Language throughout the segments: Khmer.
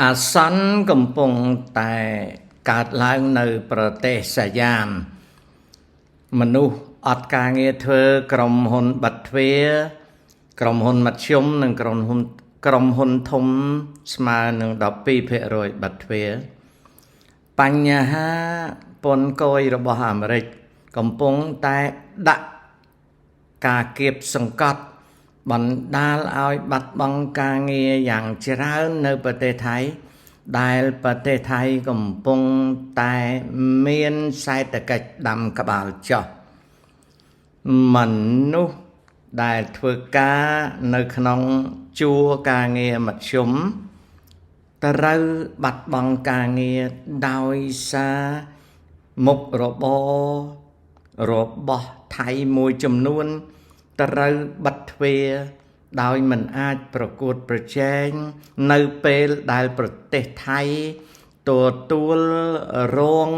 អាសន្នកំពុងតែកើតឡើងនៅប្រទេសសាយ៉ាមមនុស្សអត់ការងារធ្វើក្រុមហ៊ុនបាត់ទ្វារក្រុមហ៊ុនមធ្យមនិងក្រុមហ៊ុនធំស្មើនឹង 12% បាត់ទ្វារបញ្ហាពន្ធគយរបស់អាមេរិកកំពុងតែដាក់ការគៀបសង្កត់បណ្ដាលឲ្យបាត់បង់ការងារយ៉ាងច្រើននៅប្រទេសថៃដែលប្រទេសថៃកំពុងតែមានសេដ្ឋកិច្ចដាំក្បាលចុះមនុស្សដែលធ្វើការនៅក្នុងជួរការងារមធ្យមត្រូវបាត់បង់ការងារដោយសារមុខរបររបស់ថៃមួយចំនួនត្រូវបិទទ្វារដោយមិនអាចប្រកួតប្រជែងនៅពេលដែលប្រទេសថៃទទួលរង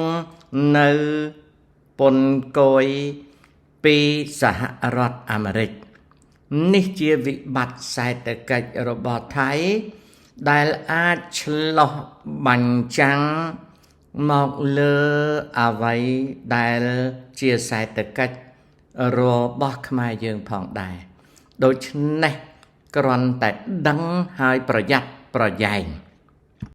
នៅពន្ធគយពីសហរដ្ឋអាមេរិកនេះជាវិបត្តិសេដ្ឋកិច្ចរបស់ថៃដែលអាចឆ្លុះបញ្ចាំងមកលើអ្វីដែលជាសេដ្ឋកិច្ចរបស់ខ្មែរយើងផងដែរដូច្នេះគ្រាន់តែដឹងហើយប្រយ័ត្នប្រយែង